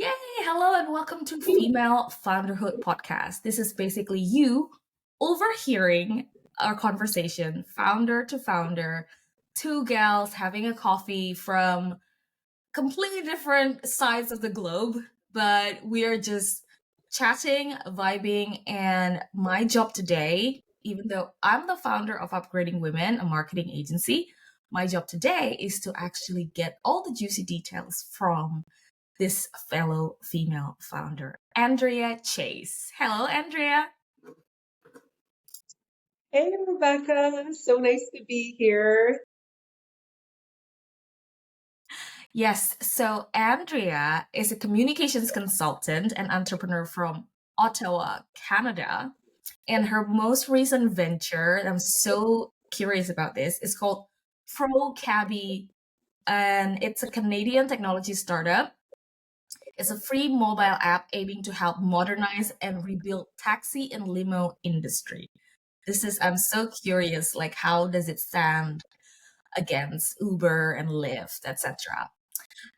Yay! Hello and welcome to Female Founderhood Podcast. This is basically you overhearing our conversation, founder to founder, two gals having a coffee from completely different sides of the globe, but we are just chatting, vibing, and my job today, even though I'm the founder of Upgrading Women, a marketing agency, my job today is to actually get all the juicy details from this fellow female founder, Andrea Chase. Hello, Andrea. Hey, Rebecca. So nice to be here. Yes, so Andrea is a communications consultant and entrepreneur from Ottawa, Canada. And her most recent venture, and I'm so curious about this, is called ProCabby, and it's a Canadian technology startup. It's a free mobile app aiming to help modernize and rebuild taxi and limo industry. I'm so curious, like how does it stand against Uber and Lyft, etc.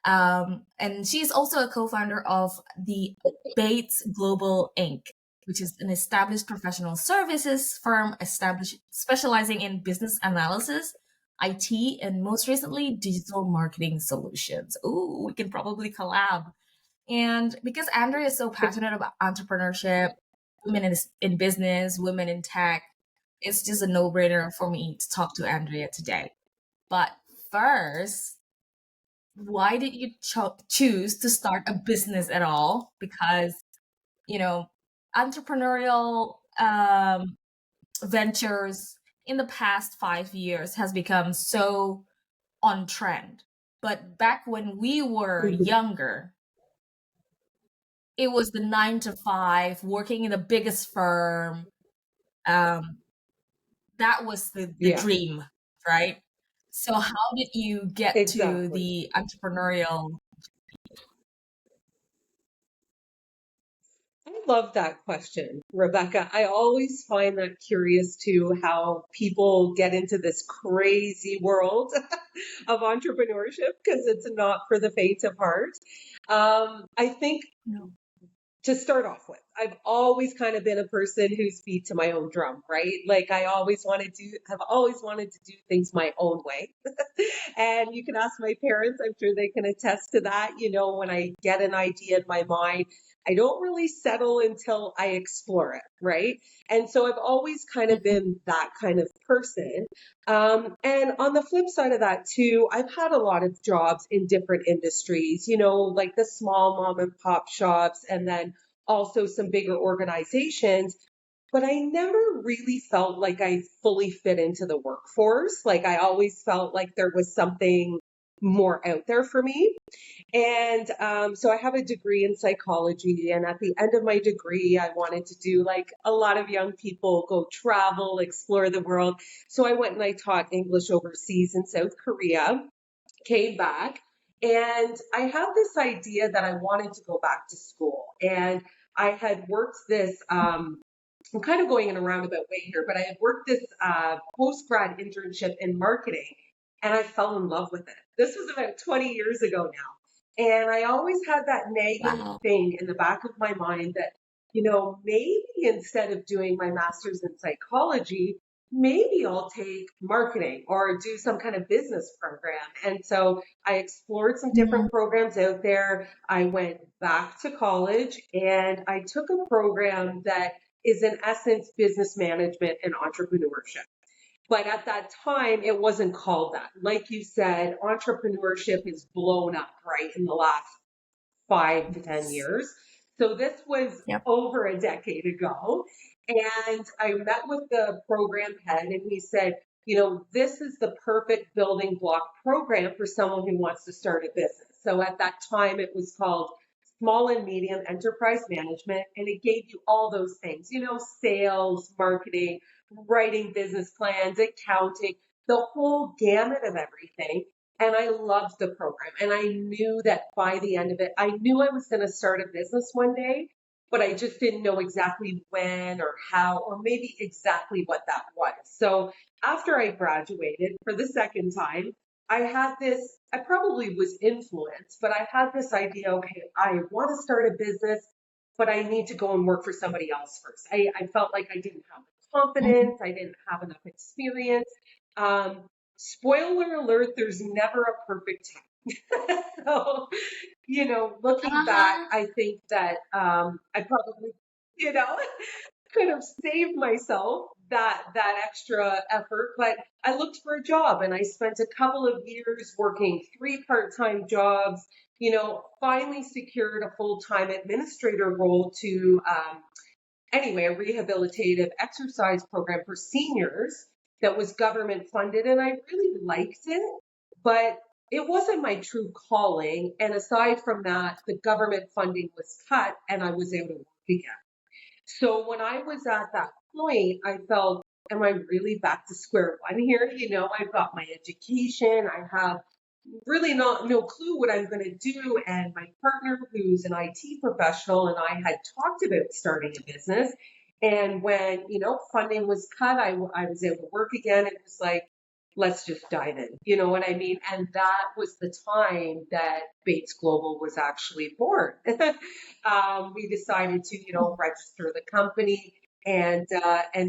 And she's also a co-founder of the Bates Global Inc., which is an established professional services firm specializing in business analysis, IT, and most recently, digital marketing solutions. Ooh, we can probably collab. And because Andrea is so passionate about entrepreneurship, women in business, women in tech, it's just a no-brainer for me to talk to Andrea today. But first, why did you choose to start a business at all? Because, you know, entrepreneurial ventures in the past 5 years has become so on trend. But back when we were younger, it was the 9 to 5 working in the biggest firm. That was the Yeah, dream, right? So how did you get to exactly. the entrepreneurial? I love that question, Rebecca. I always find that curious too, how people get into this crazy world of entrepreneurship because it's not for the faint of heart. I think No. to start off with, I've always kind of been a person who's beat to my own drum, right? Like have always wanted to do things my own way. And you can ask my parents, I'm sure they can attest to that. When I get an idea in my mind, I don't really settle until I explore it, right? And so I've always kind of Mhm. been that kind of person. And on the flip side of that, too, I've had a lot of jobs in different industries, like the small mom and pop shops, and then also some bigger organizations. But I never really felt like I fully fit into the workforce. Like I always felt like there was something more out there for me. And so I have a degree in psychology. And at the end of my degree, I wanted to do like a lot of young people go travel, explore the world. So I went and I taught English overseas in South Korea, came back, and I had this idea that I wanted to go back to school. And I had worked this, I'm kind of going in a roundabout way here, but I had worked this post grad internship in marketing and I fell in love with it. This was about 20 years ago now. And I always had that nagging Wow. thing in the back of my mind that, maybe instead of doing my master's in psychology, maybe I'll take marketing or do some kind of business program. And so I explored some Mhm. different programs out there. I went back to college and I took a program that is in essence business management and entrepreneurship. But at that time, it wasn't called that. Like you said, entrepreneurship has blown up, right, in the last 5 to 10 years. So this was Yep. over a decade ago. And I met with the program head and he said, this is the perfect building block program for someone who wants to start a business. So at that time, it was called Small and Medium Enterprise Management. And it gave you all those things, sales, marketing, writing business plans, accounting, the whole gamut of everything. And I loved the program. And I knew that by the end of it, I knew I was going to start a business one day, but I just didn't know exactly when or how, or maybe exactly what that was. So after I graduated for the second time, had this, I probably was influenced, but I had this idea, okay, I want to start a business, but I need to go and work for somebody else first. I felt like I didn't have the Mhm. confidence, I didn't have enough experience. Um, Spoiler alert, there's never a perfect time. So, looking back, Uh-huh. I think that I probably, you know, could have saved myself that extra effort, but I looked for a job and I spent a couple of years working three part-time jobs, finally secured a full-time administrator role to anyway, a rehabilitative exercise program for seniors that was government funded, and I really liked it, but it wasn't my true calling. And aside from that, the government funding was cut and I was able to work again. So when I was at that point, I felt, am I really back to square one here? I've got my education, I have really not no clue what I'm going to do. And my partner, who's an IT professional, and I had talked about starting a business. And when, funding was cut, I was able to work again. It was like, let's just dive in. You know what I mean? And that was the time that Bates Global was actually born. We decided to, register the company and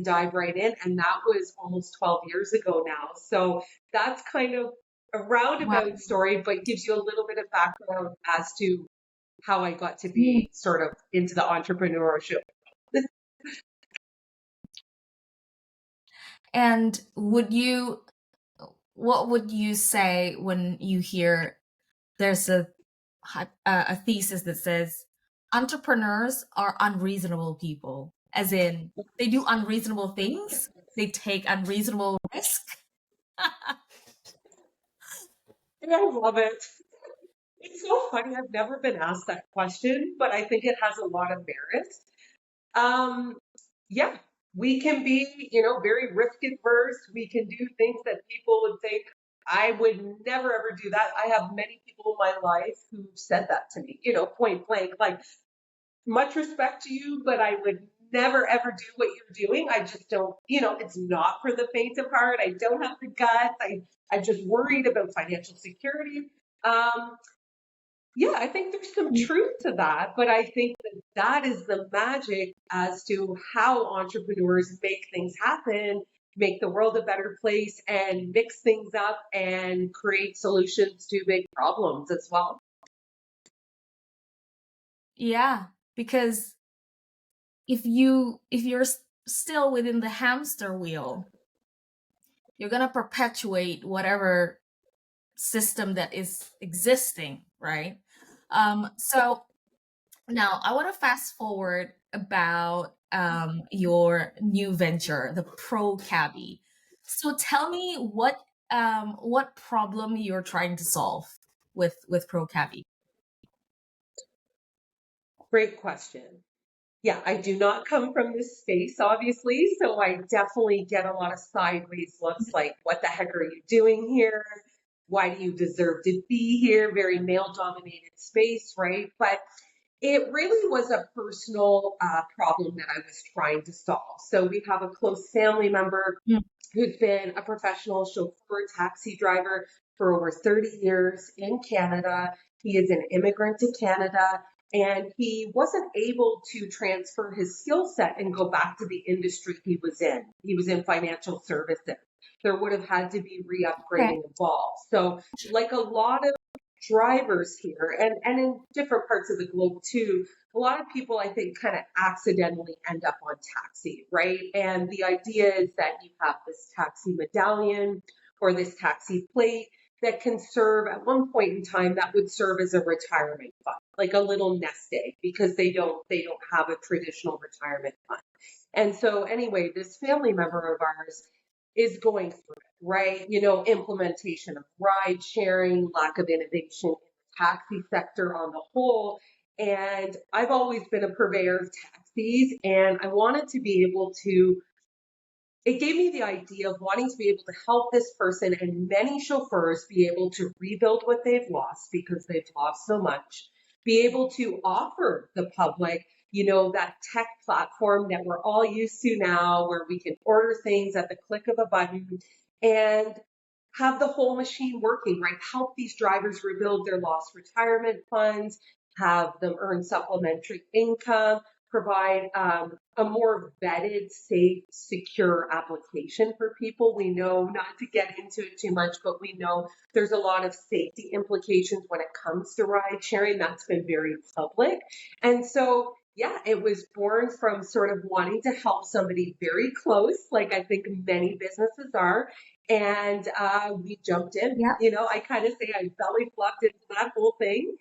dive right in. And that was almost 12 years ago now. So that's kind of a Wow. roundabout story, but gives you a little bit of background as to how I got to be sort of into the entrepreneurship. And what would you say when you hear there's a thesis that says entrepreneurs are unreasonable people, as in they do unreasonable things, they take unreasonable risk? I love it. It's so funny. I've never been asked that question, but I think it has a lot of merit. Um, yeah, we can be, very risk adverse. We can do things that people would think I would never ever do that. I have many people in my life who said that to me, point blank, like, much respect to you, but I would never ever do what you're doing. I just don't, it's not for the faint of heart. I don't have the guts. I'm just worried about financial security. Um, yeah, I think there's some truth to that, but I think that that is the magic as to how entrepreneurs make things happen, make the world a better place, and mix things up and create solutions to big problems as well. Yeah, because if you're still within the hamster wheel, you're going to perpetuate whatever system that is existing, right? So now I want to fast forward about your new venture, the ProCabby. So tell me what problem you're trying to solve with ProCabby. Great question. Yeah, I do not come from this space, obviously, so I definitely get a lot of sideways looks like, what the heck are you doing here? Why do you deserve to be here? Very male dominated space, right? But it really was a personal problem that I was trying to solve. So we have a close family member Mm. who's been a professional chauffeur, taxi driver for over 30 years in Canada. He is an immigrant to Canada, and he wasn't able to transfer his skill set and go back to the industry he was in. He was in financial services. There would have had to be Okay. re-upgrading involved. So, like a lot of drivers here and in different parts of the globe too, a lot of people, I think, kind of accidentally end up on taxi, right? And the idea is that you have this taxi medallion or this taxi plate that can serve at one point in time that would serve as a retirement fund, like a little nest egg, because they don't have a traditional retirement fund. And so anyway, this family member of ours is going through it, right? Implementation of ride sharing, lack of innovation in the taxi sector on the whole. And I've always been a purveyor of taxis, and I wanted to be able to, it gave me the idea of wanting to be able to help this person and many chauffeurs be able to rebuild what they've lost because they've lost so much, be able to offer the public, that tech platform that we're all used to now where we can order things at the click of a button. And have the whole machine working, right? Help these drivers rebuild their lost retirement funds, have them earn supplementary income, provide a more vetted, safe, secure application for people. We know, not to get into it too much, but we know there's a lot of safety implications when it comes to ride sharing. That's been very public. And so, yeah, it was born from sort of wanting to help somebody very close, like I think many businesses are. And we jumped in. Yeah. I kind of say I belly flopped into that whole thing.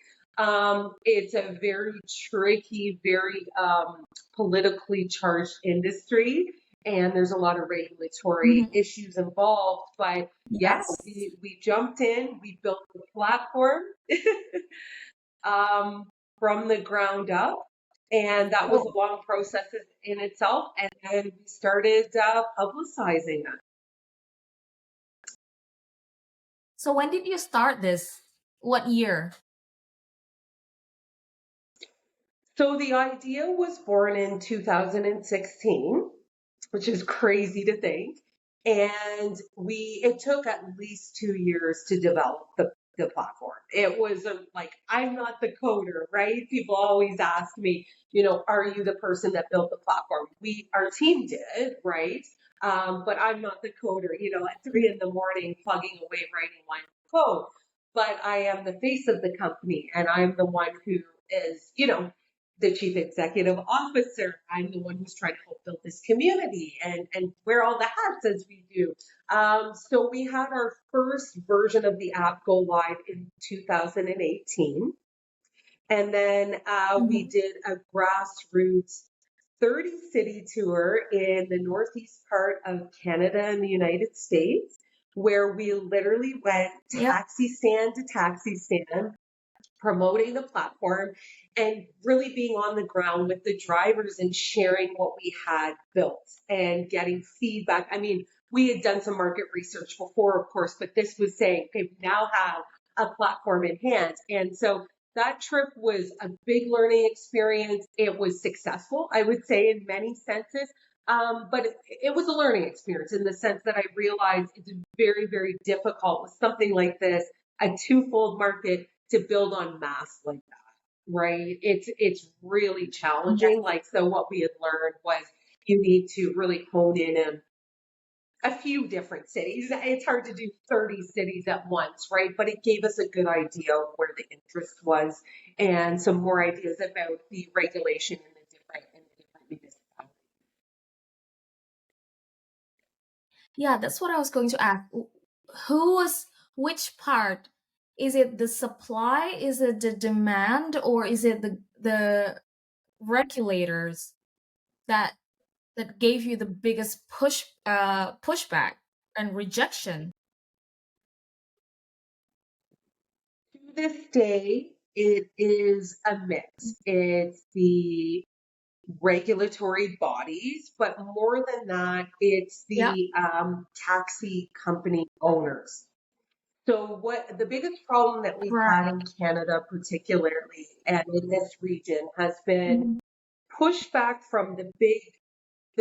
It's a very tricky, very politically charged industry, and there's a lot of regulatory Mhm. issues involved. But yeah, Yes. we jumped in, we built the platform um, from the ground up, and that was So, a long process in itself. And then we started publicizing it. so when did you start this? What year? So the idea was born in 2016, which is crazy to think. And it took at least 2 years to develop the platform. It was like, I'm not the coder, right? People always ask me, are you the person that built the platform? Our team did, right? But I'm not the coder, at 3 in the morning, plugging away, writing lines of code. But I am the face of the company, and I'm the one who is, the chief executive officer. I'm the one who's trying to help build this community and wear all the hats as we do. So we had our first version of the app go live in 2018. And then we Mhm. did a grassroots 30 city tour in the northeast part of Canada and the United States, where we literally went Yep. taxi stand to taxi stand, promoting the platform and really being on the ground with the drivers and sharing what we had built and getting feedback. I mean, we had done some market research before, of course, but this was saying, okay, we now have a platform in hand. And so that trip was a big learning experience. It was successful, I would say, in many senses. But it was a learning experience in the sense that I realized it's very, very difficult with something like this, a twofold market, to build on mass like that, right? It's really challenging. Yes. Like, so what we had learned was you need to really hone in a few different cities. It's hard to do 30 cities at once, right? But it gave us a good idea of where the interest was and some more ideas about the regulation in the different municipalities. Yeah, that's what I was going to ask. Who was which part? Is it the supply? Is it the demand, or is it the regulators that gave you the biggest pushback and rejection? To this day, it is a mix. It's the regulatory bodies, but more than that, it's Yeah. the taxi company owners. So what the biggest problem that we've had Right. in Canada particularly and in this region has been Mhm. pushback from the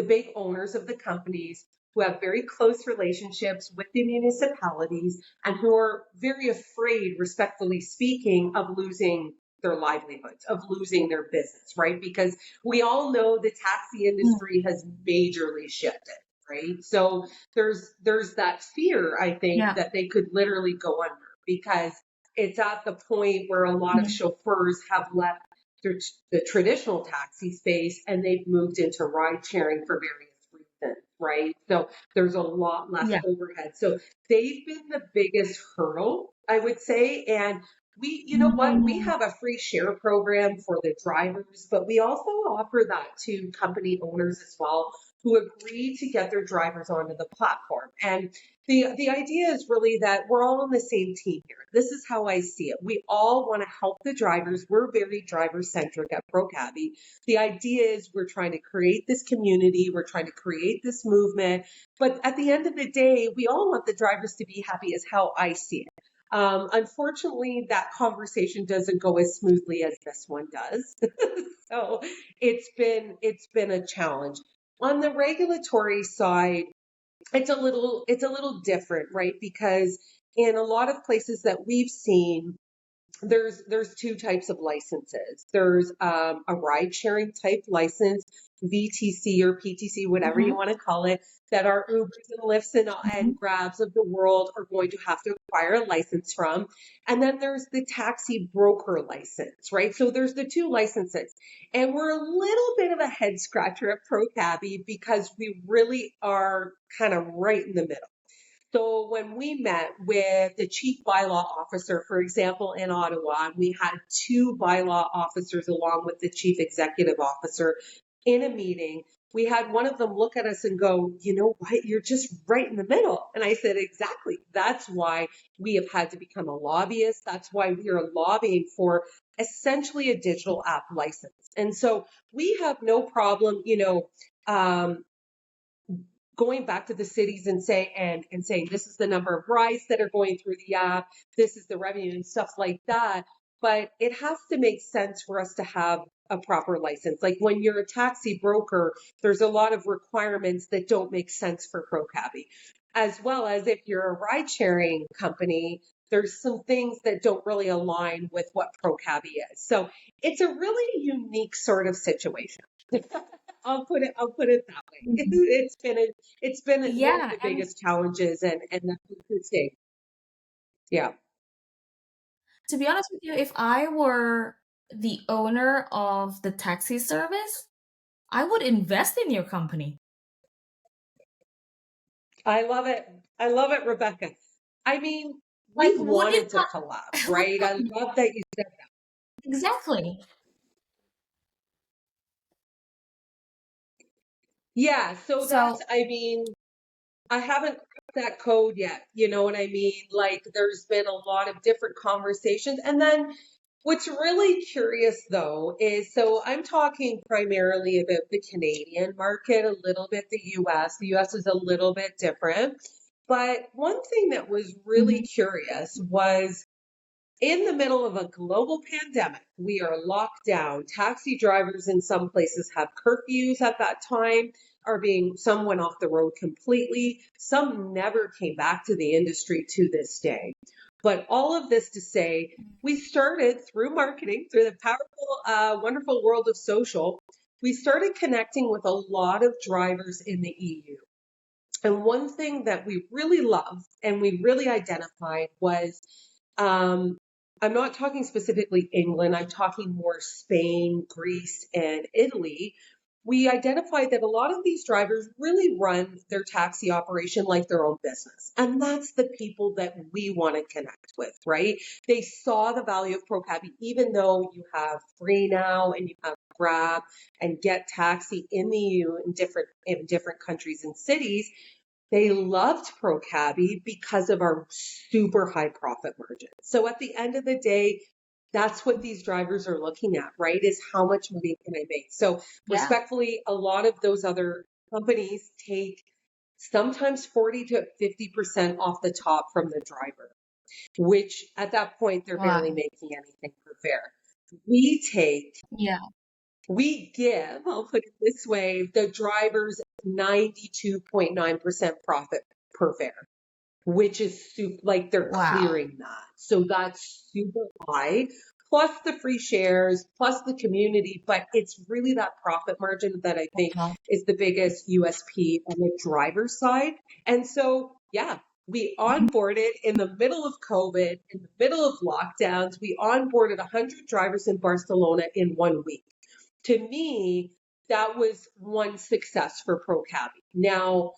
big owners of the companies who have very close relationships with the municipalities and who are very afraid, respectfully speaking, of losing their livelihoods, of losing their business, right? Because we all know the taxi Mm. industry has majorly shifted, right? So there's that fear, I think, Yeah. that they could literally go under because it's at the point where a lot of Mhm. chauffeurs have left the traditional taxi space and they've moved into ride sharing for various reasons, right? So there's a lot less Yeah. overhead. So they've been the biggest hurdle, I would say. And you know what? We Mhm. have a free share program for the drivers, but we also offer that to company owners as well who agree to get their drivers onto the platform. And the idea is really that we're all on the same team here. This is how I see it. We all want to help the drivers. We're very driver centric at ProCabby. The idea is we're trying to create this community. We're trying to create this movement. But at the end of the day, we all want the drivers to be happy, is how I see it. Unfortunately, that conversation doesn't go as smoothly as this one does. So it's been a challenge. On the regulatory side, it's a little different, right? Because in a lot of places that we've seen, there's two types of licenses. There's a ride sharing type license, VTC or PTC, whatever you Mm-hmm. want to call it, that our Ubers and Lyfts and Grabs of the world are going to have to acquire a license from. And then there's the taxi broker license, right? So there's the two licenses. And we're a little bit of a head scratcher at ProCabby because we really are kind of right in the middle. So when we met with the chief bylaw officer, for example, in Ottawa, and we had two bylaw officers along with the chief executive officer in a meeting, we had one of them look at us and go, you know what, you're just right in the middle. And I said, exactly. That's why we have had to become a lobbyist. That's why we are lobbying for essentially a digital app license. And so we have no problem, going back to the cities and saying this is the number of rides that are going through the app, this is the revenue and stuff like that. But it has to make sense for us to have a proper license. Like when you're a taxi broker, there's a lot of requirements that don't make sense for ProCabby. As well as if you're a ride sharing company, there's some things that don't really align with what ProCabby is. So it's a really unique sort of situation. I'll put it that way. Mm-hmm. It's been one of Yeah, the and biggest challenges, and that's a good thing. Yeah. to be honest with you, if I were the owner of the taxi service, I would invest in your company. I love it. I love it, Rebecca. I mean, Like, we've would it wanted to collab, not? Would right? I not love that you said that. exactly? Yeah, so So I mean, I haven't cracked that code yet. You know what I mean? Like, there's been a lot of different conversations. And then what's really curious, though, is so I'm talking primarily about the Canadian market, a little bit the US. The US is a little bit different. But one thing that was really mhm. curious was in the middle of a global pandemic, we are locked down. Taxi drivers in some places have curfews at that time, some went off the road completely. Some never came back to the industry to this day. But all of this to say, we started through marketing, through the powerful, wonderful world of social. We started connecting with a lot of drivers in the EU. And one thing that we really loved and we really identified was um, I'm not talking specifically England, I'm talking more Spain, Greece, and Italy. We identified that a lot of these drivers really run their taxi operation like their own business. And that's the people that we want to connect with, right? They saw the value of ProCabby, even though you have Free Now and you have Grab and Get Taxi in the EU in different countries and cities. They loved ProCabby because of our super high profit margin. So at the end of the day, that's what these drivers are looking at, right? Is how much money can I make? So Yeah, respectfully, a lot of those other companies take sometimes 40 to 50% off the top from the driver, which at that point they're barely wow. making anything per fare. We take Yeah, we give, I'll put it this way, the drivers 92.9% profit per fare, which is like they're wow. clearing that. So that's super high, plus the free shares, plus the community. But it's really that profit margin that I think Wow. is the biggest USP on the driver's side. And so, yeah, we Mhm. onboarded in the middle of COVID, in the middle of lockdowns. We onboarded 100 drivers in Barcelona in 1 week. To me, that was one success for ProCabby. Now,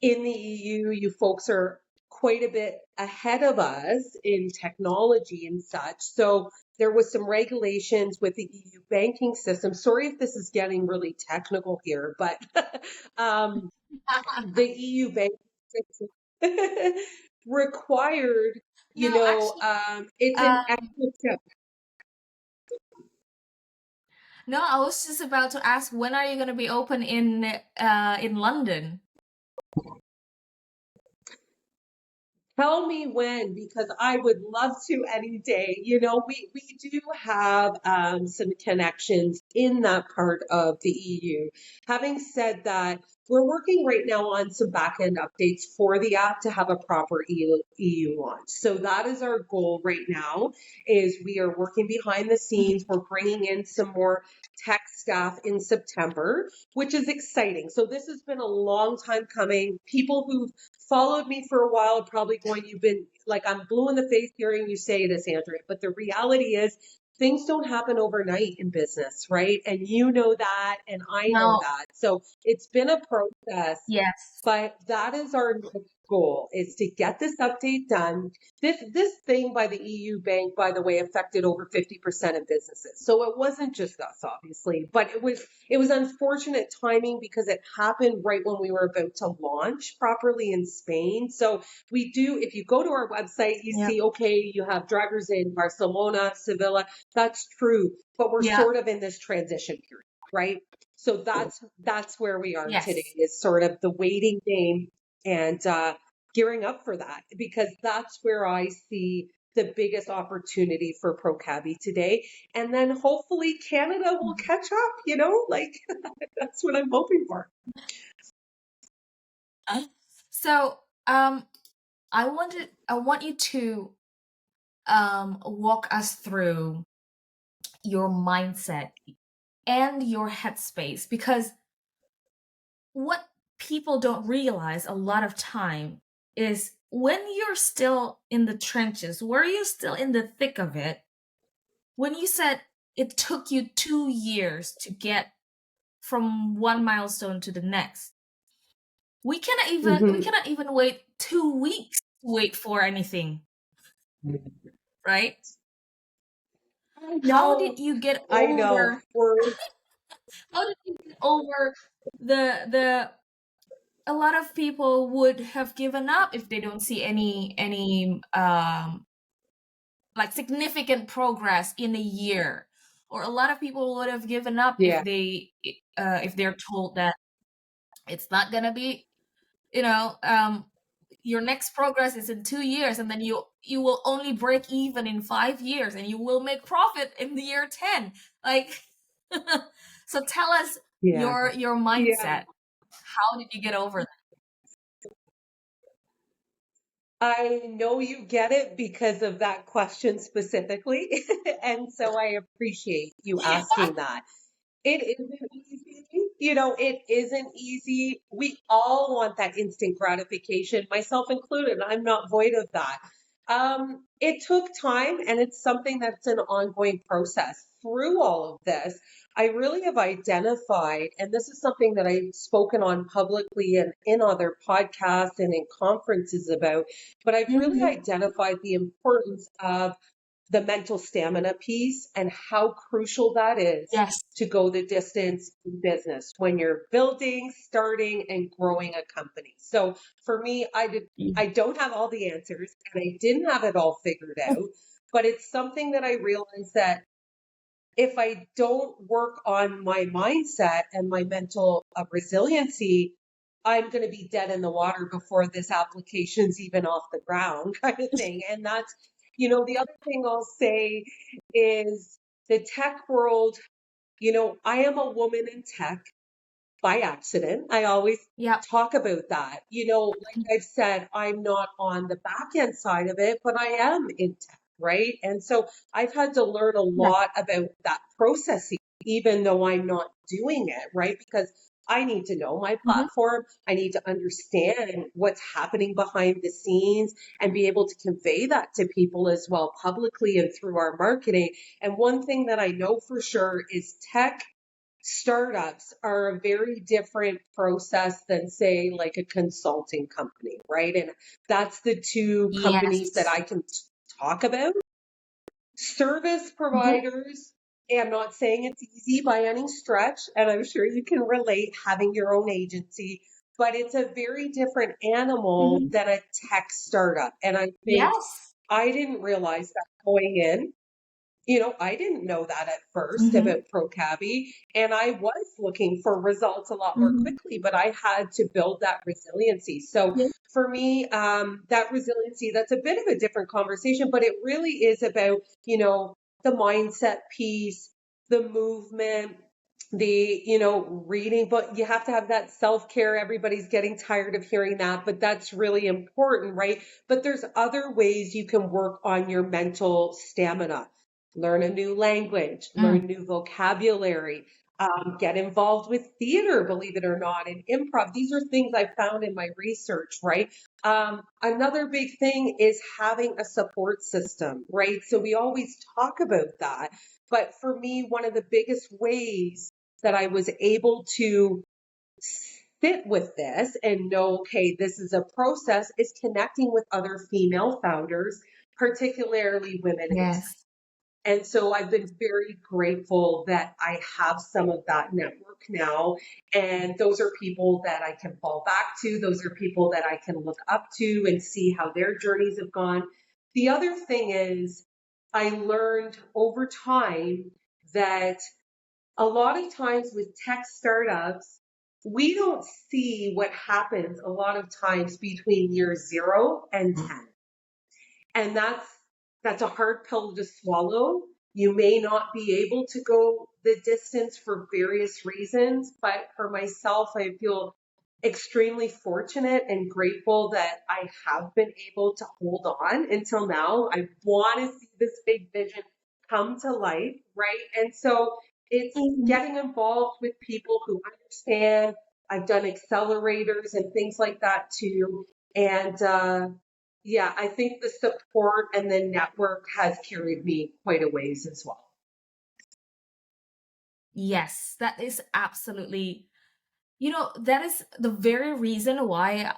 in the EU, you folks are quite a bit ahead of us in technology and such. So there was some regulations with the EU banking system. Sorry if this is getting really technical here, but um, the EU banking system required, No, actually, it's an um, extra step. no, I was just about to ask when are you going to be open in London? Tell me when, because I would love to any day. We do have some connections in that part of the EU. Having said that, we're working right now on some back-end updates for the app to have a proper EU launch. So that is our goal right now, is we are working behind the scenes. We're bringing in some more tech staff in September, which is exciting. So this has been a long time coming. People who've followed me for a while are probably going, you've been like, I'm blue in the face hearing you say this, Andrea. But the reality is things don't happen overnight in business, right? And you know that, and I know No, that. So it's been a process, yes. but that is our next goal, is to get this update done. This thing by the EU bank, by the way, affected over 50% of businesses. So it wasn't just us, obviously, but it was unfortunate timing because it happened right when we were about to launch properly in Spain. So we do, if you go to our website, you Yeah. see, okay, you have drivers in Barcelona, Sevilla. That's true, but we're Yeah. sort of in this transition period, right? So that's where we are today, Yes. is sort of the waiting game and gearing up for that, because that's where I see the biggest opportunity for ProCabby today. And then hopefully Canada will catch up, like that's what I'm hoping for. So, I want you to walk us through your mindset and your headspace, because what people don't realize a lot of time is when you're still in the trenches, where you're still in the thick of it, when you said it took you 2 years to get from one milestone to the next, we Hmm. cannot even wait 2 weeks to wait for anything, right? I How know, did you get I know. over how did you get over the a lot of people would have given up if they don't see any like significant progress in a year, or a lot of people would have given up Yeah, if they're told that it's not gonna be, you know um your next progress is in 2 years, and then you will only break even in 5 years, and you will make profit in the year 10, like. So tell us yeah, your yeah. mindset. How did you get over that? I know you get it because of that question specifically. And so I appreciate you Yeah. asking that. It isn't easy. It isn't easy. We all want that instant gratification, myself included. I'm not void of that. It took time, and it's something that's an ongoing process. Through all of this, I really have identified, and this is something that I've spoken on publicly and in other podcasts and in conferences about, but I've really Mhm. identified the importance of the mental stamina piece and how crucial that is Yes. to go the distance in business when you're building, starting, and growing a company. So for me, I don't have all the answers, and I didn't have it all figured out, but it's something that I realized that if I don't work on my mindset and my mental resiliency, I'm going to be dead in the water before this application's even off the ground, kind of thing. And that's, the other thing I'll say is the tech world, I am a woman in tech by accident. I always Yep. talk about that. Like I've said, I'm not on the back end side of it, but I am in tech, right? And so I've had to learn a Yeah. lot about that processing, even though I'm not doing it, right? Because I need to know my Mhm. platform. I need to understand what's happening behind the scenes and be able to convey that to people as well, publicly and through our marketing. And one thing that I know for sure is tech startups are a very different process than, say, like a consulting company, right? And that's the two companies that Yes. I can talk about. Service Mhm. providers, and I'm not saying it's easy by any stretch, and I'm sure you can relate having your own agency, but it's a very different animal Mhm. than a tech startup. And I think Yes. I didn't realize that going in. I didn't know that at first Mhm. about ProCabby, and I was looking for results a lot more Mhm. quickly, but I had to build that resiliency. So Yeah. for me, that resiliency, that's a bit of a different conversation, but it really is about, the mindset piece, the movement, reading, but you have to have that self-care. Everybody's getting tired of hearing that, but that's really important, right? But there's other ways you can work on your mental stamina. Learn a new language, Mm, learn new vocabulary, get involved with theater, believe it or not, and improv. These are things I found in my research, right? Another big thing is having a support system, right? So we always talk about that. But for me, one of the biggest ways that I was able to sit with this and know, okay, this is a process, is connecting with other female founders, particularly women in tech. yes. And so I've been very grateful that I have some of that network now. And those are people that I can fall back to. Those are people that I can look up to and see how their journeys have gone. The other thing is, I learned over time that a lot of times with tech startups, we don't see what happens a lot of times between year 0 and 10. And that's a hard pill to swallow. You may not be able to go the distance for various reasons, but for myself, I feel extremely fortunate and grateful that I have been able to hold on until now. I want to see this big vision come to life, right? And so it's Mhm. getting involved with people who understand. I've done accelerators and things like that too. And yeah, I think the support and the network has carried me quite a ways as well. Yes, that is absolutely, that is the very reason why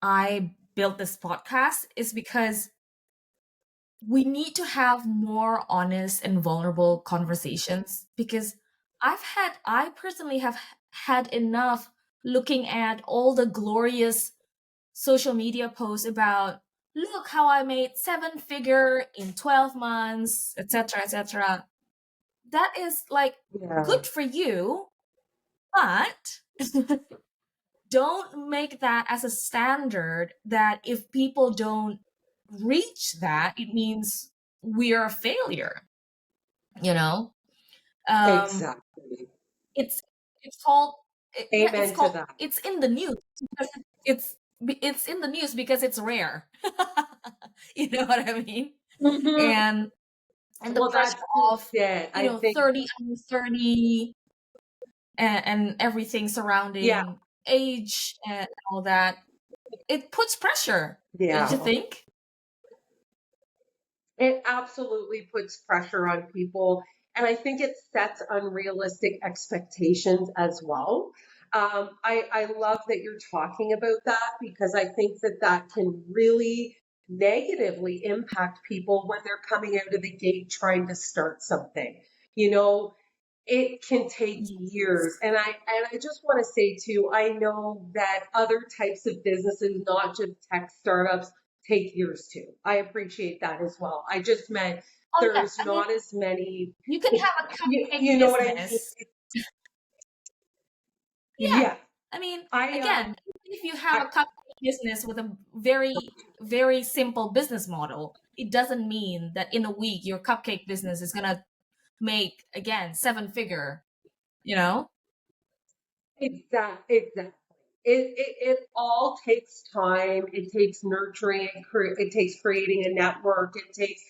I built this podcast is because we need to have more honest and vulnerable conversations because I personally have had enough looking at all the glorious social media posts about look how I made 7 figure in 12 months, etc., etc. That is like Yeah, good for you, but don't make that as a standard that if people don't reach that, it means we're a failure, you know? Um, exactly. it's it's called yeah, Amen to that. it's in the news because it's in the news because it's rare. You know what I mean? Hmm. And the Well, pressure that's just of, it. I think, 30 under 30 and everything yeah, surrounding age and all that, it puts pressure, don't you yeah. think? It absolutely puts pressure on people. And I think it sets unrealistic expectations as well. I love that you're talking about that because I think that that can really negatively impact people when they're coming out of the gate trying to start something. You know, it can take years. Yes. And I just want to say too, I know that other types of businesses, not just tech startups, take years too. I appreciate that as well. I just meant Oh yeah, there's I mean, not as many. you can It's have a you cupcake know what I mean? business. Yeah. Yeah. I mean, I again, even if you have I a cupcake business with a very, very simple business model, it doesn't mean that in a week your cupcake business is gonna make again 7 figure, you know? Exactly. It all takes time. It takes nurturing. It takes creating a network. It takes,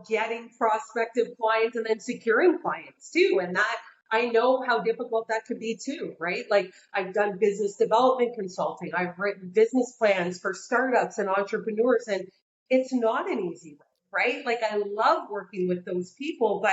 getting prospective clients and then securing clients too. And that I know how difficult that could be too, right? Like I've done business development consulting. I've written business plans for startups and entrepreneurs, and it's not an easy way, right? Like I love working with those people, but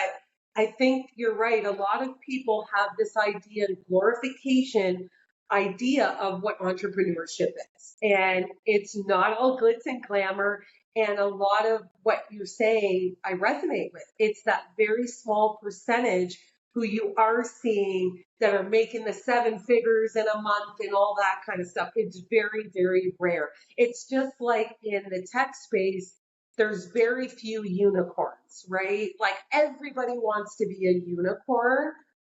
I think you're right. A lot of people have this idea, glorification idea of what entrepreneurship is. And it's not all glitz and glamour. And a lot of what you're saying, I resonate with. It's that very small percentage who you are seeing that are making the 7 figures in a month and all that kind of stuff. It's very, very rare. It's just like in the tech space, there's very few unicorns, right? Like everybody wants to be a unicorn,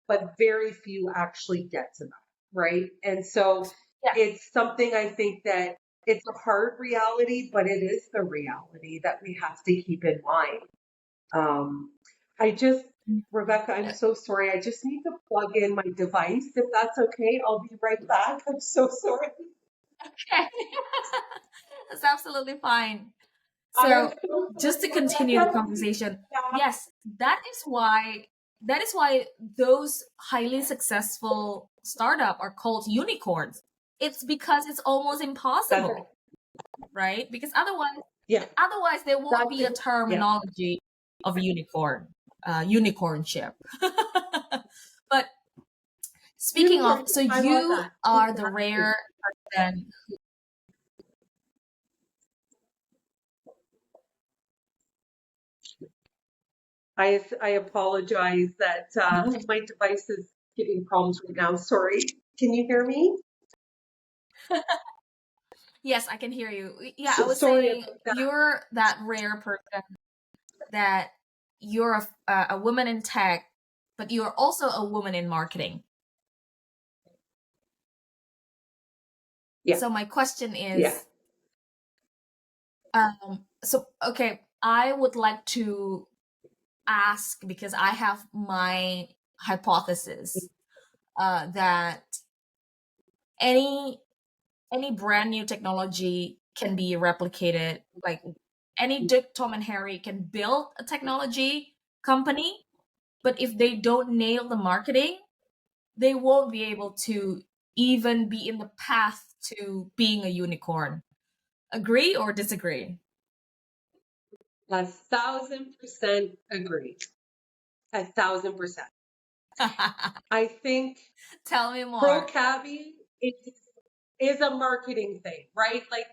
but very few actually get to that, right? And so Yeah. it's something I think that it's a hard reality, but it is the reality that we have to keep in mind. Um, I just, Rebecca, I'm so sorry. I just need to plug in my device. If that's okay, I'll be right back. I'm so sorry. Okay. That's absolutely fine. I am So so just sorry, to continue the Rebecca. conversation, Yeah, yes, that is why those highly successful startup are called unicorns. It's because it's almost that's it. impossible, right? Because otherwise Yeah, otherwise there won't that's be a it. Yeah. terminology of unicorn, unicornship. But speaking of, so Unicorn. I love you that. are the Exactly. rare person. I apologize that my device is giving problems right now. Sorry. Can you hear me? Yes, I can hear you. Yeah, I was Sorry saying about that. you're that rare person that you're a woman in tech, but you're also a woman in marketing. Yeah, So my question yeah. is, so okay, I would like to ask because I have my hypothesis that any any brand new technology can be replicated. Like any Dick, Tom, and Harry can build a technology company, but if they don't nail the marketing, they won't be able to even be in the path to being a unicorn. Agree or disagree? 1,000% agree. 1,000%. I think Tell me more. ProCabby is a marketing thing, right? Like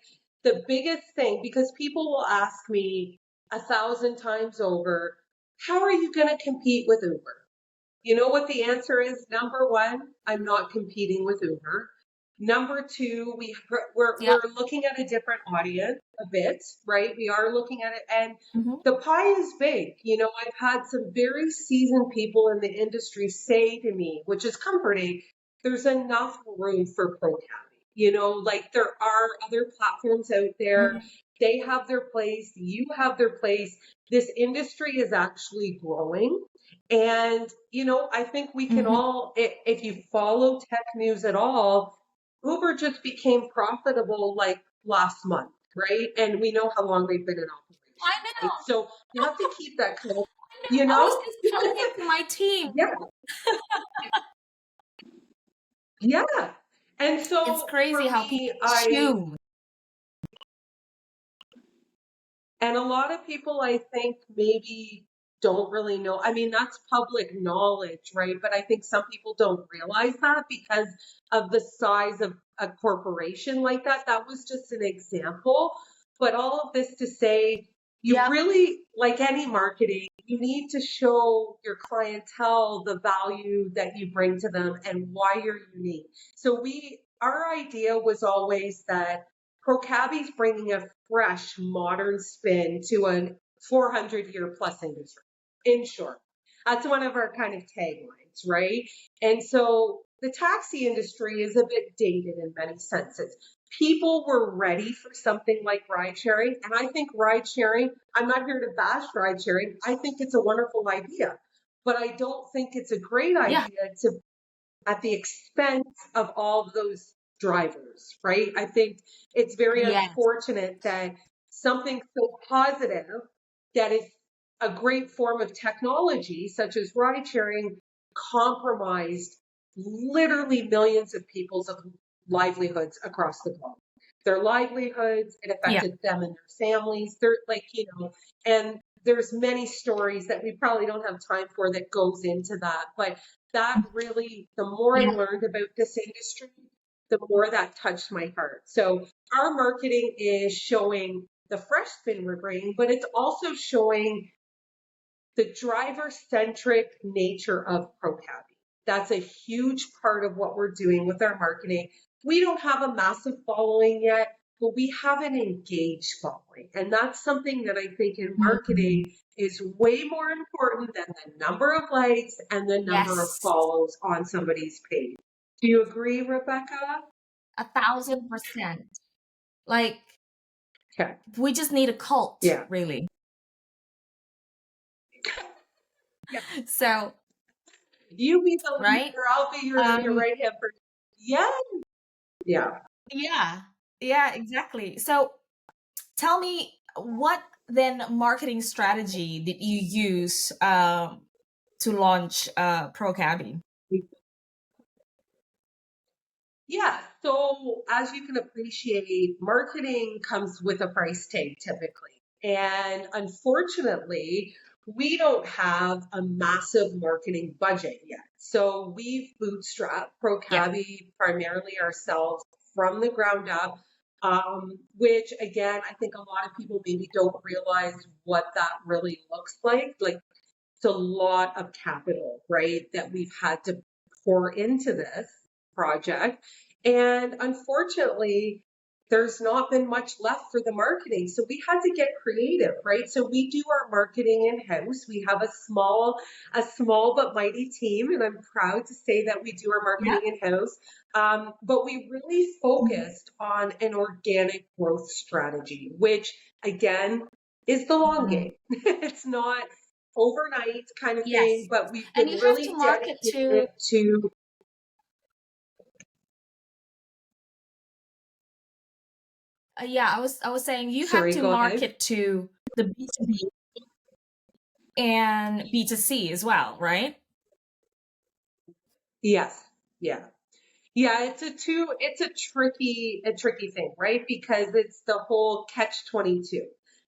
the biggest thing, because people will ask me 1,000 times over, how are you going to compete with Uber? You know what the answer is? Number one, I'm not competing with Uber. Number two, we're Yep. looking at a different audience a bit, right? We are looking at it, and Hmm. the pie is big. You know, I've had some very seasoned people in the industry say to me, which is comforting, there's enough room for ProCabby. You know, like there are other platforms out there. Hmm. They have their place. You have their place. This industry is actually growing. And, you know, I think we can Hmm. all, if you follow tech news at all, Uber just became profitable like last month, right? And we know how long they've been in I operation, right? know. So you have to keep that kind of, I know. you I was know? just telling it to my team. Yeah, yeah. And It's so crazy for how me, people assume. and a lot of people, I think, maybe don't really know. I mean, that's public knowledge, right? But I think some people don't realize that because of the size of a corporation like that. That was just an example. But all of this to say, you Yep. really, like any marketing, you need to show your clientele the value that you bring to them and why you're unique. So our idea was always that ProCabby's bringing a fresh, modern spin to a 400-year plus industry, in short. That's one of our kind of taglines, right? And so the taxi industry is a bit dated in many senses. People were ready for something like ride sharing. And I think ride sharing, I'm not here to bash ride sharing. I think it's a wonderful idea. But I don't think it's a great Yeah. idea to at the expense of all of those drivers, right? I think it's very Yes. unfortunate that something so positive that is a great form of technology, such as ride sharing, compromised literally millions of people's livelihoods across the globe. Their livelihoods, it Yeah. affected them and their families. They're like, and there's many stories that we probably don't have time for that goes into that. But that really, the more I Yeah. learned about this industry, the more that touched my heart. So our marketing is showing the fresh spin we're bringing, but it's also showing the driver centric nature of ProCabby. That's a huge part of what we're doing with our marketing. We don't have a massive following yet, but we have an engaged following. And that's something that I think in Mhm. marketing is way more important than the number of likes and the number of Yes. follows on somebody's page. Do you agree, Rebecca? 1,000%. Like, Okay. we just need a cult, Yeah. really. Yeah. So, You be the right? leader, I'll be your Um, right hand person. Yeah. Yeah. yeah, yeah, exactly. So tell me, what then marketing strategy did you use to launch ProCabby? Yeah. So as you can appreciate, marketing comes with a price tag typically. And unfortunately, we don't have a massive marketing budget yet. So we've bootstrapped Yeah, ProCabby primarily ourselves from the ground up, which again, I think a lot of people maybe don't realize what that really looks like. Like it's a lot of capital, right, that we've had to pour into this project. And unfortunately, there's not been much left for the marketing. So we had to get creative, right? So we do our marketing in-house. We have a small but mighty team, and I'm proud to say that we do our yeah. marketing in-house. But we really Mhm. focused on an organic growth strategy, which again is the long Mhm. game. It's not overnight kind of thing, Yes, but we've and been you have to really market to. dedicated to, Yeah, I was saying you have sorry, to go ahead. market to the B2B and B2C as well, right? Yes. Yeah. Yeah, it's a tricky thing, right? Because it's the whole catch 22.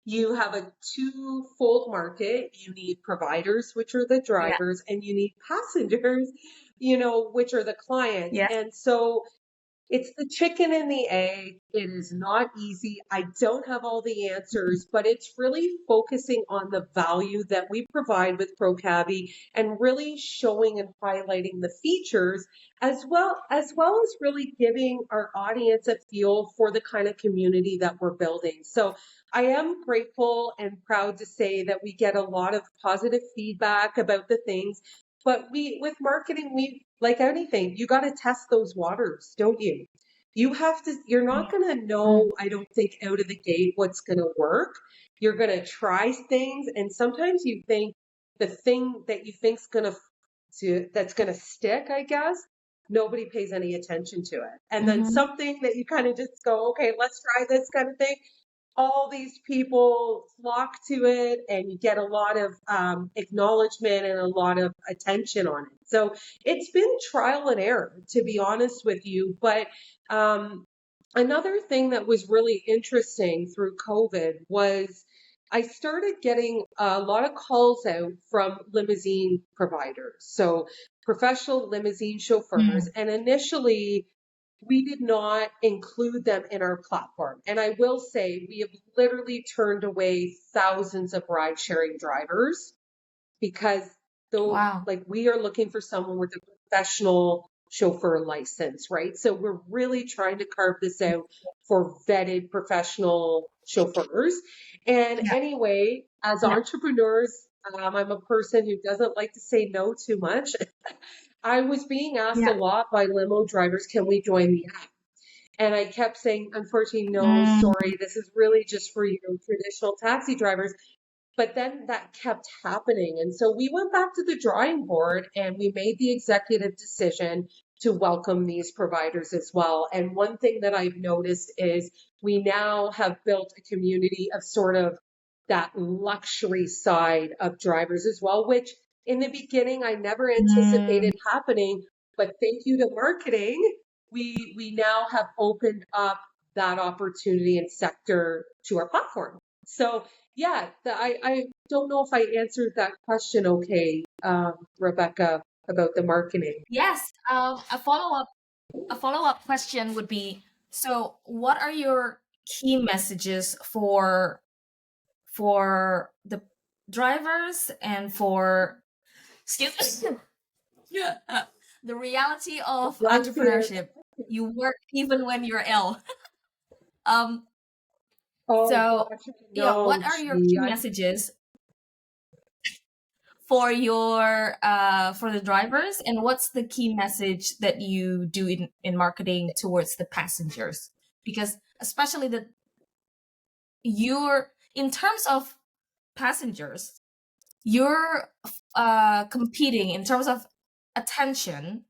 You have a twofold market. You need providers, which are the Yeah. drivers, and you need passengers, which are the clients. Yes. And so it's the chicken and the egg. It is not easy. I don't have all the answers, but it's really focusing on the value that we provide with ProCabby and really showing and highlighting the features as well as really giving our audience a feel for the kind of community that we're building. So I am grateful and proud to say that we get a lot of positive feedback about the things, but with marketing, we, like anything, you got to test those waters, don't you? You're not going to know, Mm. I don't think, out of the gate what's going to work. You're going to try things. And sometimes you think the thing that you think's that's going to stick, I guess, nobody pays any attention to it. And then Mm-hmm. something that you kind of just go, okay, let's try this kind of thing, all these people flock to it, and you get a lot of acknowledgement and a lot of attention on it. So it's been trial and error, to be honest with you. But um, another thing that was really interesting through COVID was I started getting a lot of calls out from limousine providers. So professional limousine chauffeurs. Mm. And initially, we did not include them in our platform. And I will say we have literally turned away thousands of ride sharing drivers because though Wow. like we are looking for someone with a professional chauffeur license, right? So we're really trying to carve this out for vetted professional chauffeurs. And Yeah. anyway, as Yeah. entrepreneurs, I'm a person who doesn't like to say no too much. I was being asked a Yeah. lot by limo drivers, can we join the app? And I kept saying, unfortunately, no, Mm. sorry, this is really just for, traditional taxi drivers. But then that kept happening. And so we went back to the drawing board and we made the executive decision to welcome these providers as well. And one thing that I've noticed is we now have built a community of sort of that luxury side of drivers as well, which in the beginning I never Mm. anticipated happening. But thank you to marketing, we now have opened up that opportunity and sector to our platform. So yeah, I don't know if I answered that question okay, Rebecca, about the marketing. Yes. A follow up question would be, so what are your key messages for the drivers and for, excuse me, yeah, the reality of Bless you. entrepreneurship? You work even when you're ill. Um, Oh so gosh, yeah, what no, are your gee, key messages for your for the drivers, and what's the key message that you do in marketing towards the passengers? Because especially you're in terms of passengers, you're competing in terms of attention,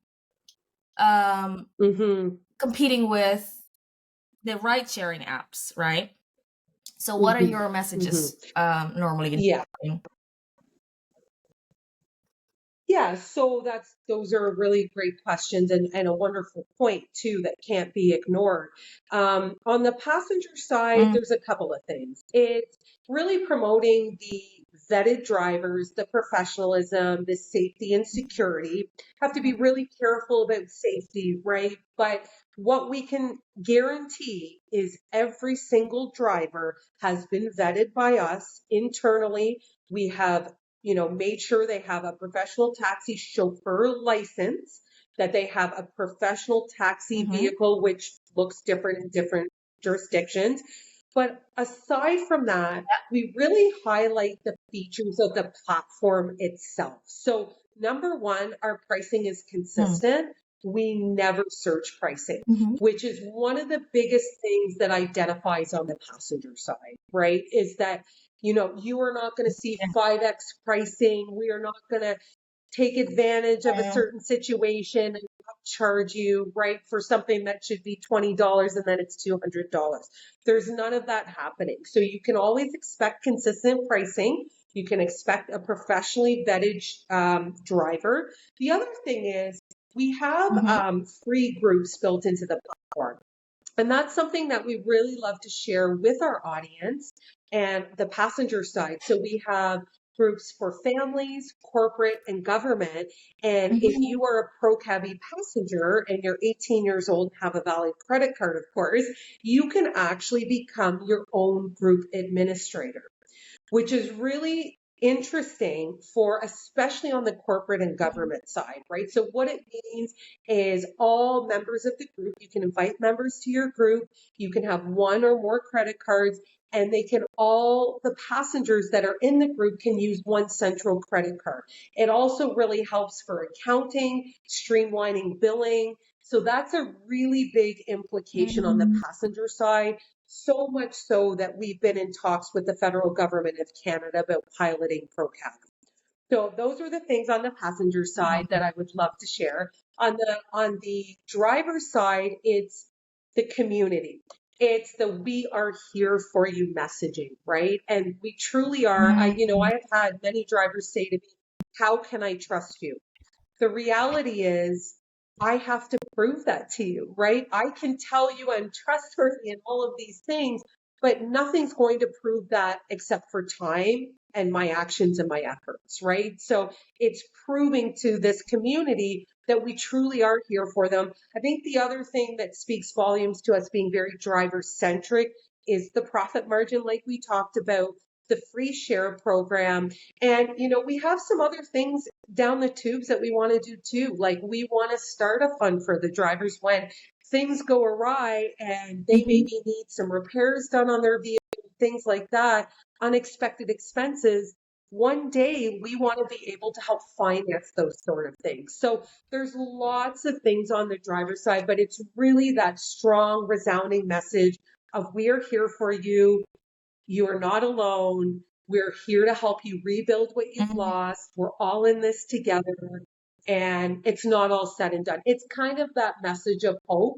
Mm-hmm. competing with the ride sharing apps, right? So what are Mm-hmm. your Mm-hmm. messages normally in Yeah. marketing? Yeah, so those are really great questions and a wonderful point too that can't be ignored. On the passenger side, Mm, there's a couple of things. It's really promoting the vetted drivers, the professionalism, the safety and security. Have to be really careful about safety, right? But what we can guarantee is every single driver has been vetted by us internally. We have made sure they have a professional taxi chauffeur license, that they have a professional taxi mm-hmm, vehicle, which looks different in different jurisdictions. But aside from that, we really highlight the features of the platform itself. So, number one, our pricing is consistent. We never surge pricing, mm-hmm, which is one of the biggest things that identifies on the passenger side, right? Is that you are not going to see yeah, 5x pricing. We are not going to take advantage of a yeah, certain situation and charge you, right, for something that should be $20 and then it's $200. There's none of that happening. So you can always expect consistent pricing. You can expect a professionally vetted driver. The other thing is we have mm-hmm, free groups built into the platform. And that's something that we really love to share with our audience and the passenger side. So we have groups for families, corporate, and government. And if mm-hmm, you are a ProCabby passenger and you're 18 years old and have a valid credit card, of course, you can actually become your own group administrator, which is really interesting for especially on the corporate and government side, right? So what it means is all members of the group, you can invite members to your group, you can have one or more credit cards, and the passengers that are in the group can use one central credit card. It also really helps for accounting, streamlining billing. So that's a really big implication on the mm-hmm, passenger side, so much so that we've been in talks with the federal government of Canada about piloting ProCabby. So those are the things on the passenger side that I would love to share. On the driver's side, it's the community. It's the "we are here for you" messaging, right? And we truly are. mm-hmm, I've had many drivers say to me, "How can I trust you?" The reality is, I have to prove that to you, right? I can tell you I'm trustworthy and all of these things, but nothing's going to prove that except for time and my actions and my efforts, right? So it's proving to this community that we truly are here for them. I think the other thing that speaks volumes to us being very driver centric is the profit margin, like we talked about, the free share program. And, we have some other things down the tubes that we want to do too. Like we want to start a fund for the drivers when things go awry and they mm-hmm. maybe need some repairs done on their vehicle, things like that, unexpected expenses. One day we want to be able to help finance those sort of things. So there's lots of things on the driver's side, but it's really that strong, resounding message of "we are here for you. You are not alone. We're here to help you rebuild what you've Mm-hmm. lost. We're all in this together." And it's not all said and done. It's kind of that message of hope,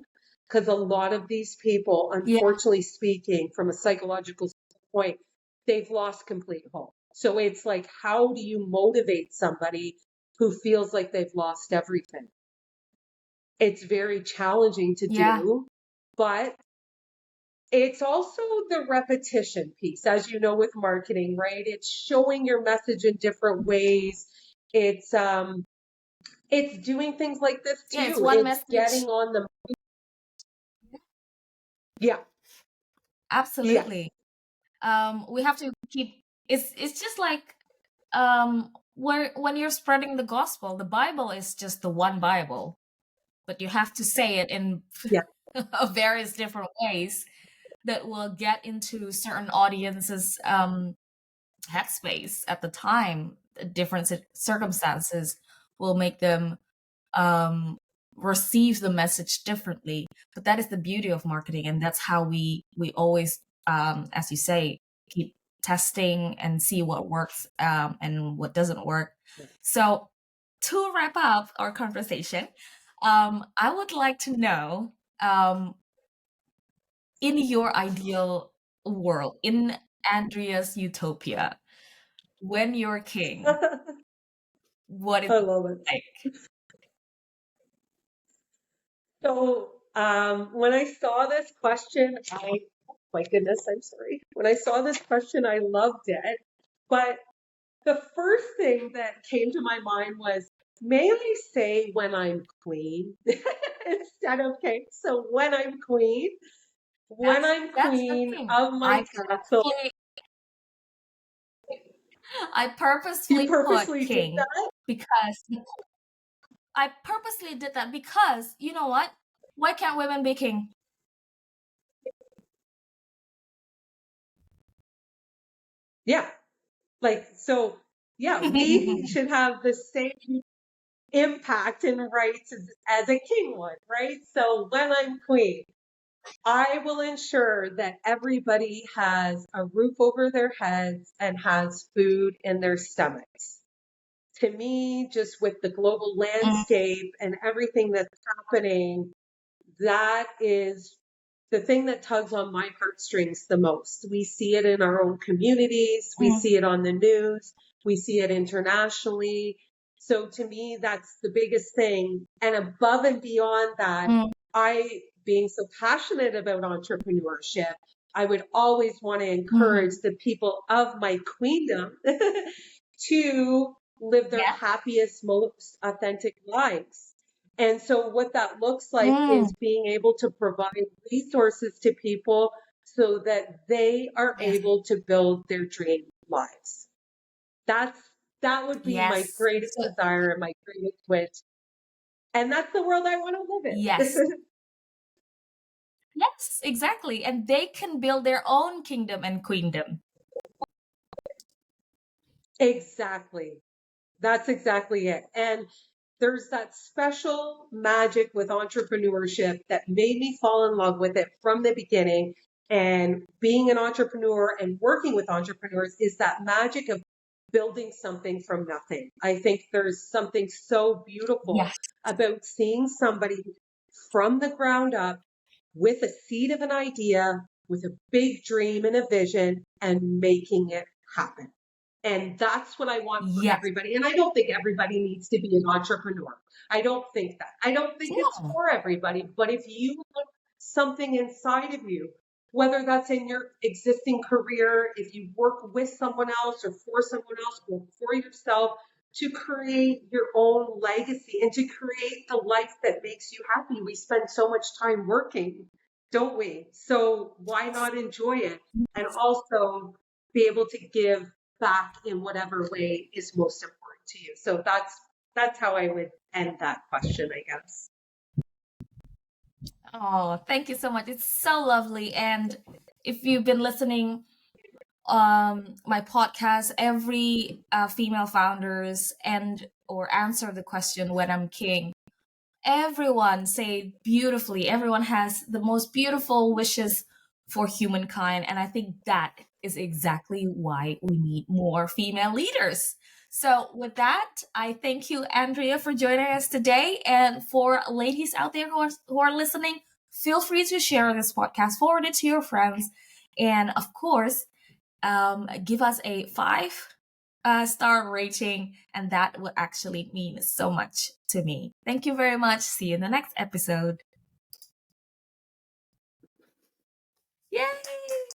because a lot of these people, Yeah, unfortunately speaking, from a psychological standpoint, they've lost complete hope. So it's like, how do you motivate somebody who feels like they've lost everything? It's very challenging to yeah, do, but it's also the repetition piece, as you know, with marketing, right? It's showing your message in different ways. It's it's doing things like this yeah. It's too. one It's getting message. on the yeah, yeah, Absolutely. We have to keep. It's just like where when you're spreading the gospel, the Bible is just the one Bible, but you have to say it in yeah, various different ways that will get into certain audiences headspace at the time. Different circumstances will make them um, receive the message differently. But that is the beauty of marketing, and that's how we always, as you say, keep testing and see what works and what doesn't work. So to wrap up our conversation, I would like to know, in your ideal world, in Andrea's utopia, when you're king, what is I it love it. like? So when I saw this question, my goodness, I'm sorry. When I saw this question, I loved it. But the first thing that came to my mind was, may I say when I'm queen instead of king? So when I'm That's the queen thing. of my castle, I you purposefully put purposely did king that? because I purposely did that because you know what? Why can't women be king? Yeah. Like, so yeah, we should have the same impact and rights as a king would, right? So when I'm queen, I will ensure that everybody has a roof over their heads and has food in their stomachs. To me, just with the global Mm, landscape and everything that's happening, that is the thing that tugs on my heartstrings the most. We see it in our own communities, we mm, see it on the news, we see it internationally. So to me, that's the biggest thing. And above and beyond that, mm, I, being so passionate about entrepreneurship, I would always want to encourage mhm. the people of my queendom to live their Yeah. happiest, most authentic lives. And so, what that looks like Mm, is being able to provide resources to people so that they are yes. able to build their dream lives. That's that would be my Yes. greatest So desire and my greatest wish. And that's the world I want to live yes. in. Yes, exactly. And they can build their own kingdom and queendom. Exactly. That's exactly it. And there's that special magic with entrepreneurship that made me fall in love with it from the beginning. And being an entrepreneur and working with entrepreneurs is that magic of building something from nothing. I think there's something so beautiful Yes. about seeing somebody from the ground up with a seed of an idea, with a big dream and a vision, and making it happen. And that's what I want for Yes. everybody. And I don't think everybody needs to be an entrepreneur. I don't think that. I don't think it's No. for everybody. But if you have something inside of you, whether that's in your existing career, if you work with someone else or for someone else or for yourself, to create your own legacy and to create the life that makes you happy. We spend so much time working, don't we? So why not enjoy it and also be able to give back in whatever way is most important to you? So that's how I would end that question, I guess. Oh, thank you so much. It's so lovely. And if you've been listening my podcast, every female founders and or answer the question when I'm king, everyone say beautifully, everyone has the most beautiful wishes for humankind, and I think that is exactly why we need more female leaders. So with that, I thank you, Andrea, for joining us today. And for ladies out there who are listening, feel free to share this podcast, forward it to your friends, and of course, give us a 5 star rating, and that would actually mean so much to me. Thank you very much. See you in the next episode.